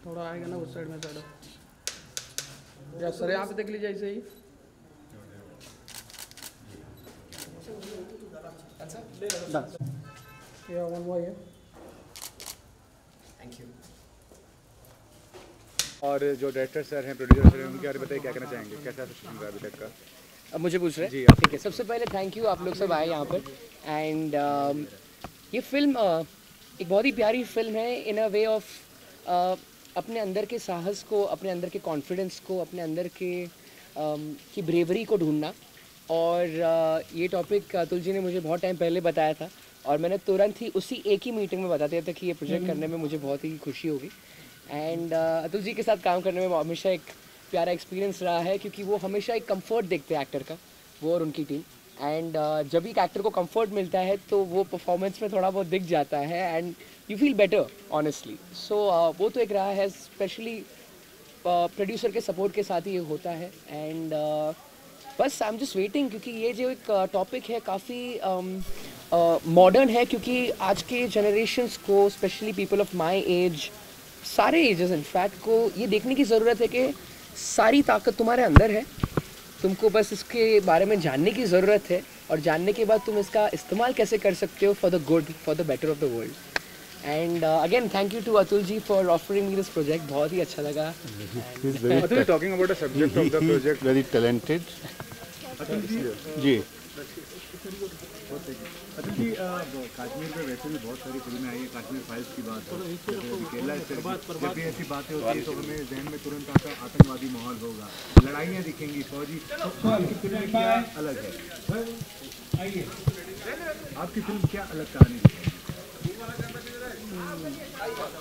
थोड़ा आएगा ना उस साइड में साइड या सर यहाँ पे देख लीजिए ऐसे ही। या वन मोर है। Thank you. और जो डायरेक्टर सर हैं, प्रोड्यूसर सर हैं, उनके बारे में बताइए क्या कहना चाहेंगे, कैसा सिस्टम रहा अभी तक का? अब मुझे पूछ रहे हैं? जी ठीक है, सबसे पहले थैंक यू आप लोग सब आए यहाँ पर। एंड ये फिल्म एक बहुत ही प्यारी फिल्म है इन अ वे ऑफ अपने अंदर के साहस को, अपने अंदर के कॉन्फिडेंस को, अपने अंदर के की ब्रेवरी को ढूंढना। और ये टॉपिक अतुल जी ने मुझे बहुत टाइम पहले बताया था और मैंने तुरंत ही उसी एक ही मीटिंग में बता दिया था कि ये प्रोजेक्ट करने में मुझे बहुत ही खुशी होगी। एंड अतुल जी के साथ काम करने में हमेशा एक प्यारा एक्सपीरियंस रहा है क्योंकि वो हमेशा एक कंफर्ट देखते हैं एक्टर का, वो और उनकी टीम। एंड जब भी एक एक्टर को कंफर्ट मिलता है तो वो परफॉर्मेंस में थोड़ा बहुत दिख जाता है and you feel better honestly. So वो तो एक रहा है, स्पेशली प्रोड्यूसर के सपोर्ट के साथ ही ये होता है। एंड बस आई एम जस्ट वेटिंग क्योंकि ये जो एक टॉपिक है काफ़ी मॉडर्न है क्योंकि आज के जनरेशन्स को, specially people of my age, सारे एजेस इनफैक्ट को ये देखने की ज़रूरत है कि सारी ताकत तुम्हारे अंदर है, तुमको बस इसके बारे में जानने की ज़रूरत है और जानने के बाद तुम इसका इस्तेमाल कैसे कर सकते हो for the good, for the better of the world. And again thank you to Atul ji for offering me this project, बहुत ही अच्छा लगा। Talking about the subject of the project, very talented ji. Atul ji, Kashmir में वैसे भी बहुत सारी फिल्में आई हैं। कश्मीर फाइल्स की बात हो, केरला जब भी ऐसी बातें होती है तो हमें जहन में तुरंत आता आतंकवादी माहौल होगा, लड़ाइयाँ दिखेंगी, फौजी। तो आपकी फिल्म क्या अलग है? आपकी फिल्म क्या अलग कहानी है?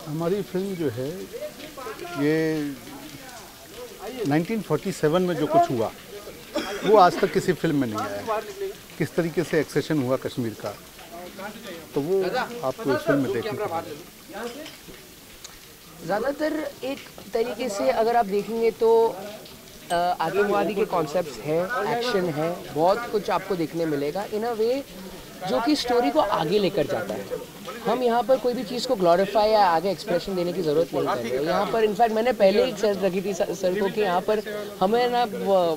हमारी फिल्म जो है ये 1947 में जो कुछ हुआ वो आज तक किसी फिल्म में नहीं आया। किस तरीके से एक्सेशन हुआ कश्मीर का, तो वो आपको इस फिल्म में देखने को मिलेगा। ज़्यादातर एक तरीके से अगर आप देखेंगे तो आतंकवादी के कॉन्सेप्ट्स हैं, एक्शन है, बहुत कुछ आपको देखने मिलेगा इन अ वे जो कि स्टोरी को आगे लेकर जाता है। हम यहाँ पर कोई भी चीज़ को ग्लोरीफाई या आगे एक्सप्रेशन देने की ज़रूरत नहीं कर रहे। यहाँ पर इनफैक्ट मैंने पहले एक सर्च रखी थी सर को कि यहाँ पर हमें ना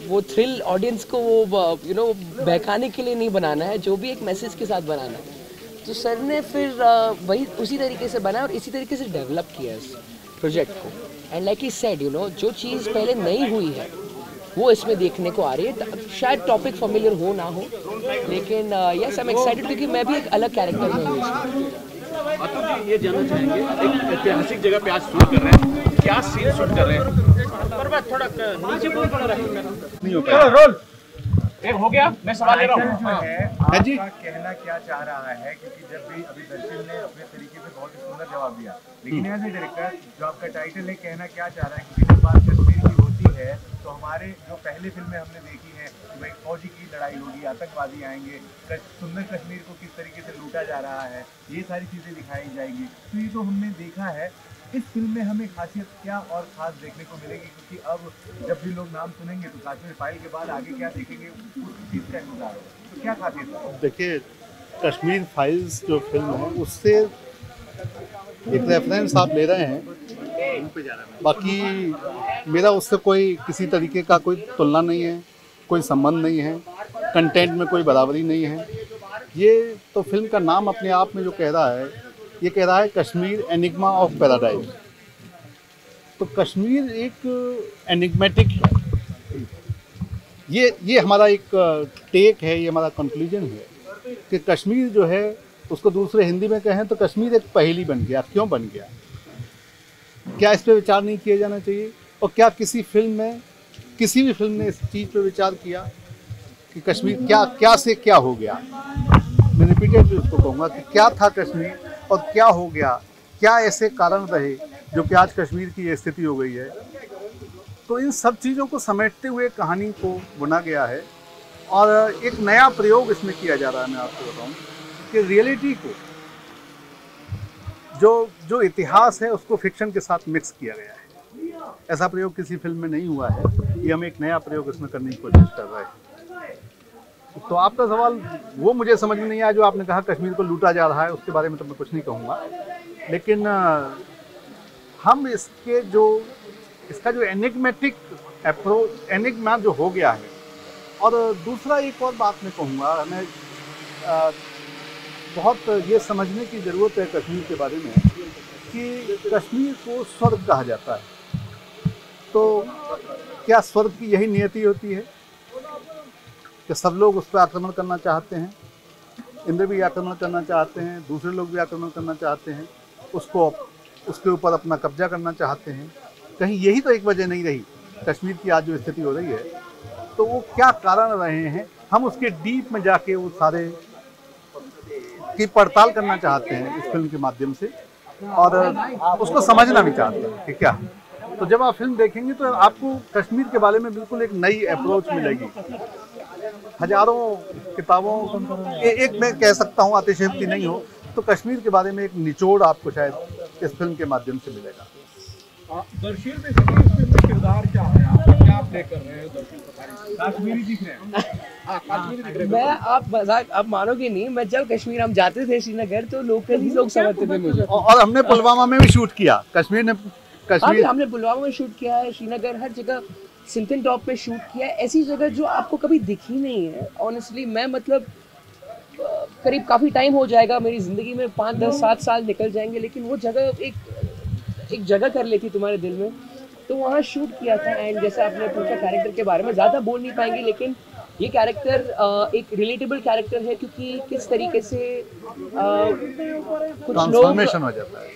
वो थ्रिल ऑडियंस को वो बहकाने के लिए नहीं बनाना है, जो भी एक मैसेज के साथ बनाना है। तो सर ने फिर वही उसी तरीके से बनाया और इसी तरीके से डेवलप किया इस प्रोजेक्ट को। एंड लाइक ही सेड जो चीज़ पहले नहीं हुई है वो इसमें देखने को आ रही है। शायद टॉपिक फैमिलियर हो ना हो, लेकिन यस आई एम एक्साइटेड क्योंकि मैं भी एक अलग कैरेक्टर में हूँ इसमें। अतुल जी, ये जानना चाहेंगे, एक ऐतिहासिक जगह पे आज शूट कर रहे हैं, क्या सीन शूट कर रहे हैं? पर मैं थोड़ा नीचे बोल पा रहा हूं, नहीं हो पाया। रोल एक हो गया, मैं सवाल ले रहा हूं। हां जी, कहना क्या चाह रहा है? क्योंकि जब भी अभी दर्शन ने अपने तरीके से बहुत ही सुंदर जवाब दिया, लेकिन एज ए डायरेक्टर जो आपका टाइटल है, कहना क्या चाह रहा है? क्योंकि जब बात कश्मीर की होती है तो हमारे जो पहले फिल्में हमने देखी हैं, भाई फौजी की लड़ाई होगी, आतंकवादी आएंगे, सुंदर कश्मीर को किस तरीके से लूटा जा रहा है, ये सारी चीज़ें दिखाई जाएंगी। तो ये तो हमने देखा है। इस फिल्म में हमें खासियत क्या और खास देखने को मिलेगी? क्योंकि अब जब भी लोग नाम सुनेंगे तो कश्मीर फाइल के बाद आगे क्या देखेंगे, उस चीज़ का इंतजार होगा। तो क्या खासियत है? देखिए, कश्मीर फाइल्स जो फिल्म है उससे एक रेफरेंस आप ले रहे हैं, बाकी मेरा उससे कोई किसी तरीके का कोई तुलना नहीं है, कोई संबंध नहीं है, कंटेंट में कोई बराबरी नहीं है। ये तो फिल्म का नाम अपने आप में जो कह रहा है, ये कह रहा है कश्मीर एनिग्मा ऑफ पैराडाइज। तो कश्मीर एक एनिग्मेटिक है। ये हमारा एक टेक है, ये हमारा कंक्लूजन है कि कश्मीर जो है उसको दूसरे हिंदी में कहें तो कश्मीर एक पहेली बन गया। क्यों बन गया? क्या इस पे विचार नहीं किया जाना चाहिए? और क्या किसी फिल्म में, किसी भी फिल्म ने इस चीज़ पे विचार किया कि कश्मीर क्या से क्या हो गया? मैं रिपीटेडली उसको कहूँगा कि क्या था कश्मीर और क्या हो गया, क्या ऐसे कारण रहे जो कि आज कश्मीर की ये स्थिति हो गई है। तो इन सब चीज़ों को समेटते हुए कहानी को बुना गया है और एक नया प्रयोग इसमें किया जा रहा है। मैं आपको बताऊँ कि रियलिटी को, जो इतिहास है उसको फिक्शन के साथ मिक्स किया गया है। ऐसा प्रयोग किसी फिल्म में नहीं हुआ है। ये हम एक नया प्रयोग इसमें करने की कोशिश कर रहे हैं। तो आपका सवाल वो मुझे समझ में नहीं आया जो आपने कहा कश्मीर को लूटा जा रहा है, उसके बारे में तो मैं कुछ नहीं कहूँगा। लेकिन हम इसका जो एनिग्मेटिक अप्रोच एनिग्मा जो हो गया है, और दूसरा एक और बात मैं कहूँगा, हमें बहुत ये समझने की ज़रूरत है कश्मीर के बारे में कि कश्मीर को स्वर्ग कहा जाता है। तो क्या स्वर्ग की यही नियति होती है कि सब लोग उस पर आक्रमण करना चाहते हैं? इंद्र भी आक्रमण करना चाहते हैं, दूसरे लोग भी आक्रमण करना चाहते हैं, उसके ऊपर अपना कब्जा करना चाहते हैं। कहीं यही तो एक वजह नहीं रही कश्मीर की आज जो स्थिति हो रही है? तो वो क्या कारण रहे हैं, हम उसके डीप में जाके वो सारे की पड़ताल करना चाहते हैं इस फिल्म के माध्यम से, और उसको समझना भी चाहते हैं कि क्या। तो जब आप फिल्म देखेंगे तो आपको कश्मीर के बारे में बिल्कुल एक नई अप्रोच मिलेगी। हजारों किताबों एक मैं कह सकता हूँ, अतिशयोक्ति नहीं हो तो कश्मीर के बारे में एक निचोड़ आपको शायद इस फिल्म के माध्यम से मिलेगा। दर्शील में इस फिल्म में किरदार क्या है, आप क्या प्ले कर रहे हैं? दर्शील कश्मीरी दिख रहे हैं। कश्मीरी दिख रहे हैं। मैं आप मानोगे नहीं, मैं जब कश्मीर हम जाते थे श्रीनगर तो लोकल ही लोग समझते थे मुझे। और हमने पुलवामा में भी शूट किया, हमने पुलवामा में शूट किया है, श्रीनगर, हर जगह, सिंथन टॉप पे शूट किया है। ऐसी जगह जो आपको कभी दिखी नहीं है। ऑनेस्टली मैं मतलब करीब काफ़ी टाइम हो जाएगा मेरी ज़िंदगी में, 5, 10, 7 साल निकल जाएंगे, लेकिन वो जगह एक जगह कर लेती तुम्हारे दिल में, तो वहाँ शूट किया था। एंड जैसे आपने पूछा कैरेक्टर के बारे में, ज़्यादा बोल नहीं पाएंगे, लेकिन ये कैरेक्टर एक रिलेटेबल कैरेक्टर है, क्योंकि किस तरीके से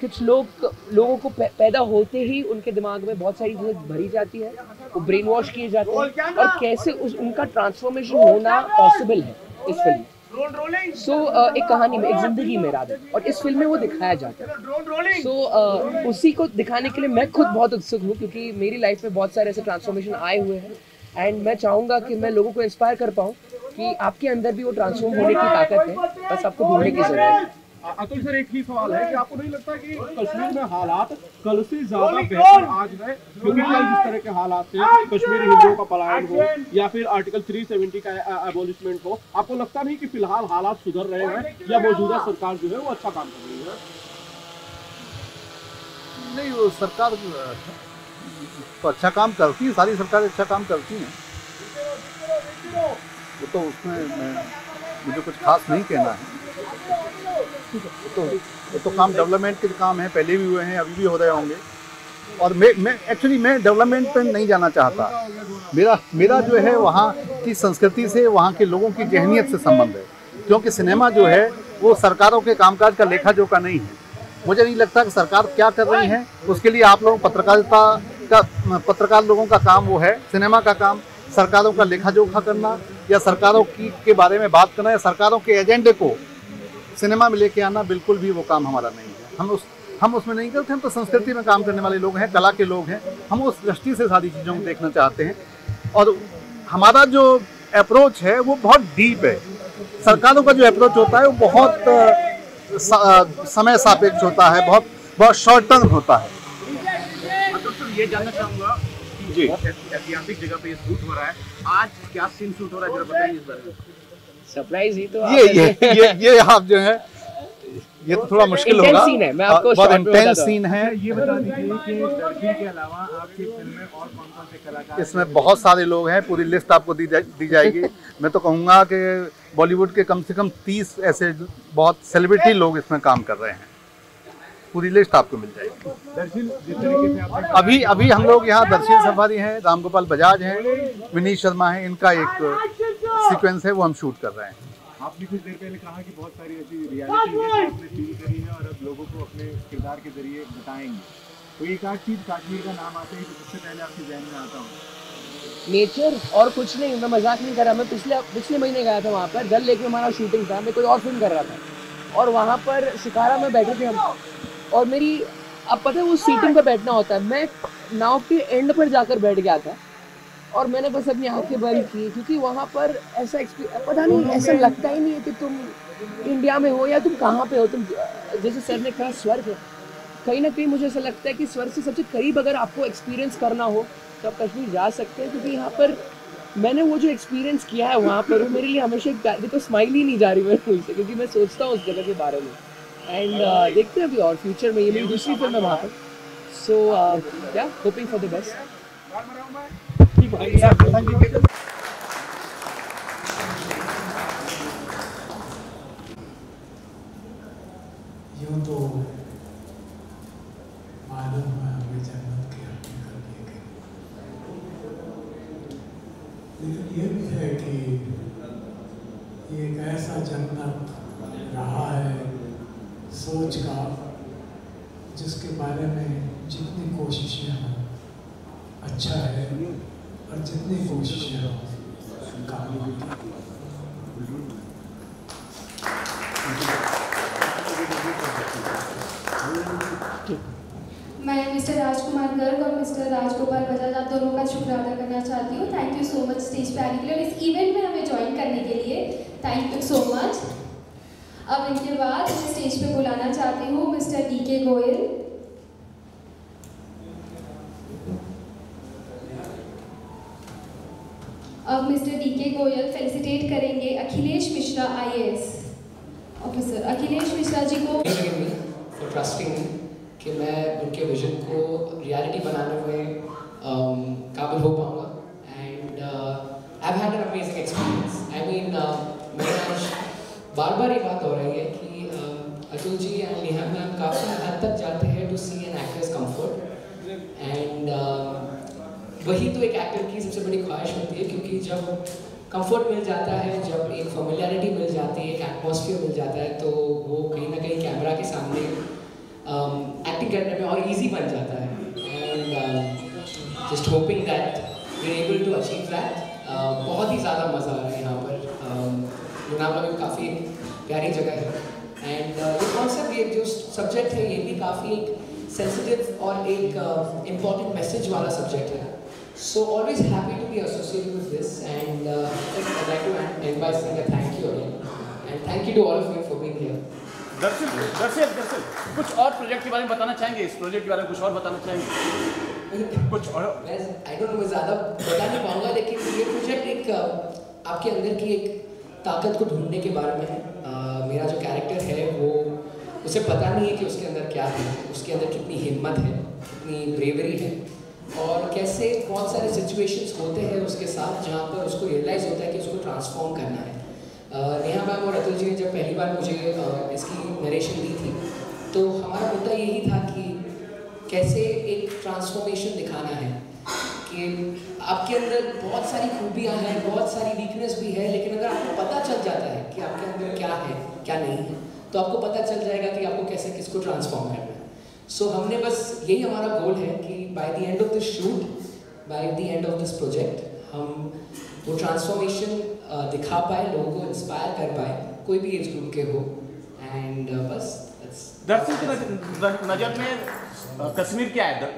कुछ लोगों को पैदा होते ही उनके दिमाग में बहुत सारी चीज़ें भरी जाती है, वो ब्रेन वॉश किए जाते हैं, और कैसे उनका ट्रांसफॉर्मेशन होना पॉसिबल है इस फिल्म में। एक कहानी में, एक जिंदगी में राधे, और इस फिल्म में वो दिखाया जाता है। उसी को दिखाने के लिए मैं खुद बहुत उत्सुक हूँ, क्योंकि मेरी लाइफ में बहुत सारे ऐसे ट्रांसफॉर्मेशन आए हुए हैं, एंड मैं चाहूँगा कि मैं लोगों को इंस्पायर कर पाऊँ कि आपके अंदर भी वो ट्रांसफॉर्म होने की ताकत है, बस आपको ढूंढने की जरूरत है। अतुल सर, एक ही सवाल है कि आपको नहीं लगता कि कश्मीर में हालात कल से ज्यादा बेहतर आज है? क्योंकि कल जिस तरह के हालात थे, कश्मीरी हिंदुओं का पलायन हो या फिर आर्टिकल 370 का एबॉलिशमेंट हो, आपको लगता नहीं कि फिलहाल हालात सुधर रहे हैं या मौजूदा सरकार जो है वो अच्छा काम कर रही है? नहीं, वो सरकार तो अच्छा काम करती है, सारी सरकारें अच्छा काम करती हैं, वो तो उसमें मुझे कुछ खास नहीं कहना है। वो तो काम डेवलपमेंट के काम है, पहले भी हुए हैं, अभी भी हो रहे होंगे। और मैं डेवलपमेंट पे नहीं जाना चाहता। मेरा जो है वहाँ की संस्कृति से, वहाँ के लोगों की जहनीत से संबंध है, क्योंकि सिनेमा जो है वो सरकारों के कामकाज का लेखा जोखा नहीं है। मुझे नहीं लगता कि सरकार क्या कर रही है उसके लिए आप लोग पत्रकार लोगों का काम वो है। सिनेमा का काम सरकारों का लेखा जोखा करना, या सरकारों के बारे में बात करना, या सरकारों के एजेंडे को सिनेमा में लेके आना, बिल्कुल भी वो काम हमारा नहीं है। हम उसमें नहीं करते। हम तो संस्कृति में काम करने वाले लोग हैं, कला के लोग हैं, हम उस दृष्टि से सारी चीज़ों को देखना चाहते हैं। और हमारा जो अप्रोच है वो बहुत डीप है। सरकारों का जो अप्रोच होता है वो बहुत समय सापेक्ष होता है, बहुत शॉर्ट टर्म होता है। ये जानना चाहूँगा जी, ऐतिहासिक जगह पे ये शूट हो रहा है, आज क्या सीन शूट हो रहा है, जरा बताइए इस बारे में। सरप्राइज ही तो ये आप जो है, ये तो थोड़ा मुश्किल होगा, सीन है, मैं आपको बहुत इंटेंस सीन है। ये बता दीजिए कि दर्शी के अलावा आपकी फिल्म में और कौन-कौन से कलाकार? इसमें बहुत सारे लोग हैं, पूरी लिस्ट आपको दी जाएगी। मैं तो कहूँगा कि बॉलीवुड के कम से कम 30 ऐसे बहुत सेलिब्रिटी लोग इसमें काम कर रहे हैं, पूरी लिस्ट आपको मिल जाएगी। दर्शील जिस तरीके से आपने अभी हम लोग यहाँ दर्शील सफारी हैं, राम गोपाल बजाज हैं, विनीत शर्मा हैं, इनका एक सीक्वेंस है वो हम शूट कर रहे हैं। आपने कुछ देर पहले कहा कि बहुत सारी ऐसी रियलिटी है जो आपने फील करी है और अब लोगों को अपने किरदार के जरिए बताएंगे, तो एक आध चीज़ कश्मीर का नाम आते ही तो सबसे पहले आपके जहन में आता हूँ नेचर, और कुछ नहीं। मैं मजाक नहीं कर रहा, मैं पिछले महीने गया था वहाँ पर, डल लेक में हमारा शूटिंग था, मैं कोई और फिल्म कर रहा था, और वहाँ पर शिकारा में बैठे थे हम, और मेरी, अब पता है वो सीटिंग पर बैठना होता है, मैं नाव के एंड पर जाकर बैठ गया था, और मैंने बस अपनी आंखें बंद की, क्योंकि वहाँ पर ऐसा पता नहीं, ऐसा लगता ही नहीं है कि तुम इंडिया में हो या तुम कहाँ पे हो। तुम जैसे सर ने कहा स्वर्ग है, कहीं ना कहीं मुझे ऐसा लगता है कि स्वर्ग से सबसे करीब अगर आपको एक्सपीरियंस करना हो तो आप कश्मीर जा सकते हैं, क्योंकि यहाँ पर मैंने वो जो एक्सपीरियंस किया है वहाँ पर, वो मेरे लिए हमेशा देखो स्माइल ही नहीं जा रही मेरे मुँह से, क्योंकि मैं सोचता हूँ उस जगह के बारे में। एंड देखते हैं अभी और फ्यूचर में, ये मेरी दूसरी फिल्म है वहाँ पर, So yeah, hoping for the best. यूँ तो मालूम है हमें जन्नत की हकीकत ये कि, लेकिन ये भी है कि ये एक ऐसा जन्नत रहा है सोच का, जिसके बारे में जितनी कोशिशें हों अच्छा है, और जितनी कोशिशें हों कामयाबी। मैं मिस्टर राजकुमार गर्ग और मिस्टर राजगोपाल बजाज आप दोनों का शुक्र अदा करना चाहती हूँ। Thank you so much stage पे आने के लिए और इस इवेंट में हमें ज्वाइन करने के लिए थैंक यू सो मच। अब इनके बाद मैं स्टेज पे बुलाना चाहती हूँ मिस्टर DK गोयल। अब मिस्टर DK गोयल फेलिसिटेट करेंगे अखिलेश मिश्रा IAS ऑफिसर। अखिलेश मिश्रा जी को फॉर ट्रस्टिंग कि मैं उनके विजन को रियलिटी बनाने में काबिल हो पाऊँगा। And I have had an amazing experience. I mean मेरे आज बार बार ये बात हो रही है कि अतुल जी एंड नेहा मैम काफ़ी हद तक जाते हैं to see an actor's comfort. And वही तो एक एक्टर की सबसे बड़ी ख्वाहिश होती है, क्योंकि जब कंफर्ट मिल जाता है, जब एक फैमिलियरिटी मिल जाती है, एक एटमॉस्फेयर मिल जाता है, तो वो कहीं ना कहीं कैमरा के सामने एक्टिंग करने में और इजी बन जाता है। And just hoping that we are able to achieve that. बहुत ही ज़्यादा मज़ा आ रहा है यहाँ पर। लोनावला भी काफ़ी प्यारी जगह है। एंड ये कॉन्सेप्ट, ये जो सब्जेक्ट है, ये भी काफ़ी एक सेंसिटिव और एक इम्पॉर्टेंट मैसेज वाला सब्जेक्ट है। So always happy to be associated with this, and I'd like to end by saying a thank you again, and thank you to all of you for being here. दर्शक कुछ और project के बारे में बताना चाहेंगे? इस प्रोजेक्ट के बारे में कुछ और बताना चाहेंगे? कुछ और? I don't know, मैं ज़्यादा बता नहीं पाऊँगा, लेकिन ये प्रोजेक्ट एक आपके अंदर की एक ताकत को ढूंढने के बारे में है। मेरा जो कैरेक्टर है वो, उसे पता नहीं है कि उसके अंदर क्या है, उसके अंदर कितनी हिम्मत है, कितनी ब्रेवरी है, और कैसे बहुत सारे सिचुएशंस होते हैं उसके साथ जहाँ पर उसको रियलाइज़ होता है कि उसको ट्रांसफॉर्म करना है। नेहा मैम और अतुल जी ने जब पहली बार मुझे इसकी नरेशन दी थी, तो हमारा मुद्दा यही था कि कैसे एक ट्रांसफॉर्मेशन दिखाना है कि आपके अंदर बहुत सारी खूबियाँ हैं, बहुत सारी वीकनेस भी है, लेकिन अगर आपको पता चल जाता है कि आपके अंदर क्या है क्या नहीं है, तो आपको पता चल जाएगा कि आपको कैसे किसको ट्रांसफॉर्म करना है। सो हमने बस यही हमारा गोल है कि by the end of this shoot, by the end of this project, हम वो ट्रांसफॉर्मेशन दिखा पाए, लोगों को इंस्पायर कर पाए, कोई भी एज ग्रुप के हो। एंड बस दर्शक की नजर में कश्मीर क्या है?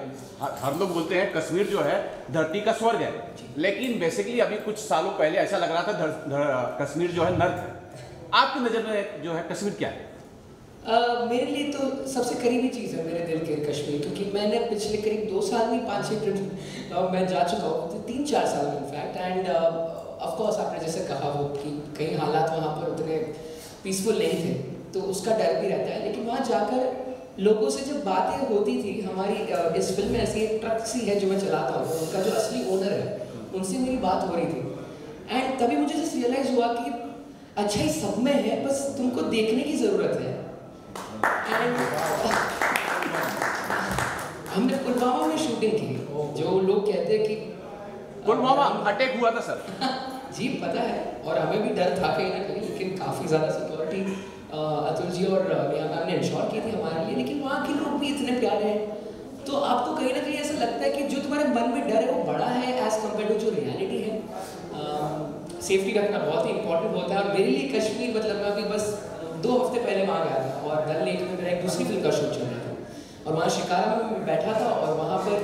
हर लोग बोलते हैं कश्मीर जो है धरती का स्वर्ग है, लेकिन बेसिकली अभी कुछ सालों पहले ऐसा लग रहा था कश्मीर जो है नर्क है। आपकी नज़र में जो है कश्मीर क्या है? मेरे लिए तो सबसे करीबी चीज़ है मेरे दिल के कश्मीर, क्योंकि मैंने पिछले करीब 2 साल नहीं 5-6 ट्रिप मैं जा चुका हूँ, 3-4 साल इनफैक्ट। एंड ऑफ कोर्स आपने जैसे कहा वो कि कई हालात वहाँ पर उतने पीसफुल नहीं थे, तो उसका डर भी रहता है। लेकिन वहाँ जाकर लोगों से जब बातें होती थी, हमारी इस फिल्म में ऐसी एक ट्रक सी है जो मैं चलाता हूँ, उनका जो असली ओनर है, उनसे मेरी बात हो रही थी। एंड तभी मुझे जस्ट रियलाइज़ हुआ कि अच्छा ही सब में है, बस तुमको देखने की ज़रूरत है। एंड हमने पुलवामा में शूटिंग की, जो लोग कहते हैं कि पुलवामा अटैक हुआ था सर। जी पता है, और हमें भी डर था कहीं ना कहीं, लेकिन काफ़ी ज़्यादा सिक्योरिटी अतुल जी और नेहा मैम ने इंश्योर की थी हमारे लिए। लेकिन वहाँ के लोग भी इतने प्यारे हैं, तो आपको कहीं ना कहीं ऐसा लगता है कि जो तुम्हारे मन में डर है वो बड़ा है एज़ कम्पेयर टू जो रियलिटी है। सेफ्टी रखना बहुत ही इंपॉर्टेंट होता है, और मेरे लिए कश्मीर मतलब मैं अभी बस 2 हफ्ते पहले वहाँ गया था, और डल लेक में मेरा एक दूसरी फिल्म का शूट चल रहा था, और वहाँ शिकारा में बैठा था, और वहाँ पर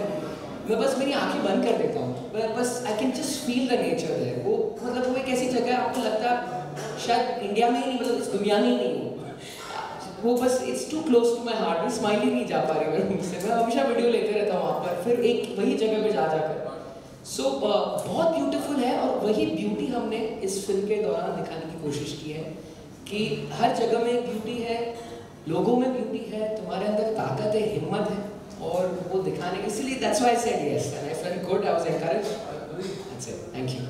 मैं बस मेरी आंखें बंद कर देता हूँ, बस I can just feel the nature है। वो मतलब वो एक ऐसी जगह है, आपको लगता है शायद इंडिया में ही नहीं, मतलब इस दुनिया में ही नहीं हो वो, बस it's too close to my heart. मैं स्माइल ही नहीं जा पा रही मेरे मुँह से, मैं हमेशा वीडियो लेते रहता हूँ वहाँ पर, फिर एक वही जगह पे जा जाकर। सो बहुत ब्यूटीफुल है, और वही ब्यूटी हमने इस फिल्म के दौरान दिखाने की कोशिश की है कि हर जगह में ब्यूटी है, लोगों में ब्यूटी है, तुम्हारे अंदर ताकत है, हिम्मत है, और वो दिखाने के, इसलिए that's why I said yes and I felt good, I was encouraged, that's it, thank you.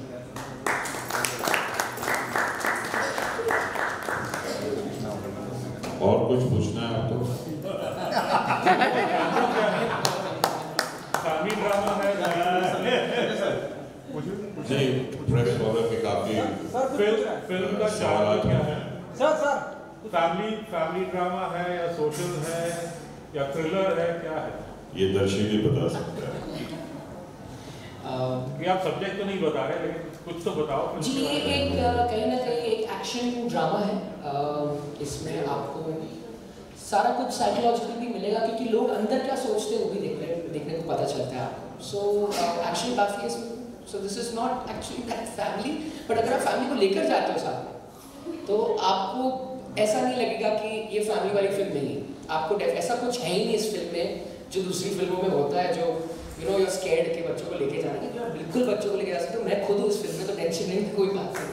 और कुछ पूछना है आपको? नहीं, प्रेस फॉलो के काफी फिल्म का सवाल क्या है सर? फैमिली ड्रामा है या सोशल है या थ्रिलर है, क्या है? ये दर्शक ही बता सकता है। कि आप सब्जेक्ट तो नहीं बता रहे, लेकिन कुछ तो बताओ। जी, ये एक कहीं ना कहीं एक एक्शन ड्रामा है। इसमें आपको सारा कुछ साइकोलॉजिकल भी मिलेगा, क्योंकि लोग अंदर क्या सोचते हैं वो भी देखने को पता चलता है आपको। सो एक्शन काफ़ी है इसमें। So this is not actually that family, but अगर आप फैमिली को लेकर जाते हो साथ में, तो आपको ऐसा नहीं लगेगा कि ये फैमिली वाली फिल्म नहीं है। आपको ऐसा कुछ है ही नहीं इस फिल्म में जो दूसरी फिल्मों में होता है, जो you know, you are scared के बच्चों को लेके जाने के। बिल्कुल बच्चों को लेके जा सकते हो। मैं खुद हूँ इस फिल्म में, तो टेंशन नहीं, कोई बात नहीं।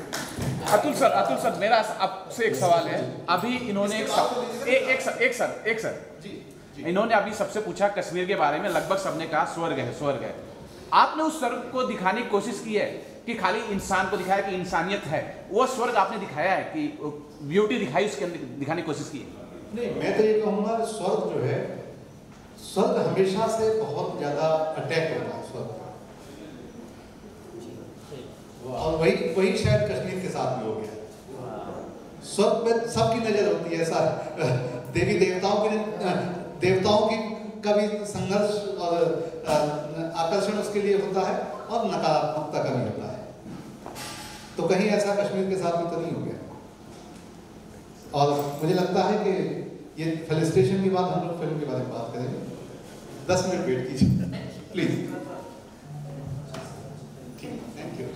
अतुल सर, मेरा आपसे एक सवाल है। अभी इन्होंने एक सर, इन्होंने अभी सबसे पूछा कश्मीर के बारे में, लगभग सबने कहा स्वर्ग है। आपने उस स्वर्ग को दिखाने की कोशिश की है कि खाली इंसान को दिखाया कि इंसानियत है? वो स्वर्ग आपने दिखाया है कि ब्यूटी दिखाई, उसके अंदर दिखाने की कोशिश की है? नहीं, मैं तो ये कहूँगा स्वर्ग जो है, स्वर्ग हमेशा से बहुत ज़्यादा अटैक होता है स्वर्ग, और वही शायद कश्मीर के साथ भी हो गया। स्वर्ग पे सबकी नजर होती है, ऐसा देवी देवताओं की का भी संघर्ष और आकर्षण उसके लिए होता है, और नकारात्मकता का भी होता है। तो कहीं ऐसा कश्मीर के साथ भी तो नहीं हो गया। और मुझे लगता है कि ये फेलिस्टेशन के बाद हम लोग फिल्म के बारे में बात करेंगे। 10 मिनट वेट कीजिए प्लीज। Thank you.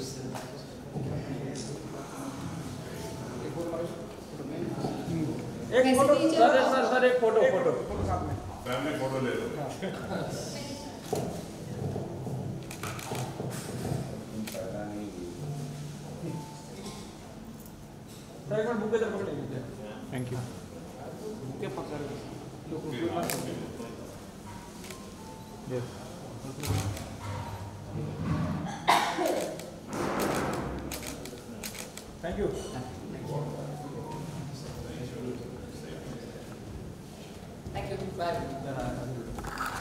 एक फोटो सर, एक फोटो साथ में फैमिली फोटो ले लो। सर एक मिनट बुक इधर पकड़ लीजिए। Thank you. बुके पकड़ लो। Thank you. Thank you. Bye.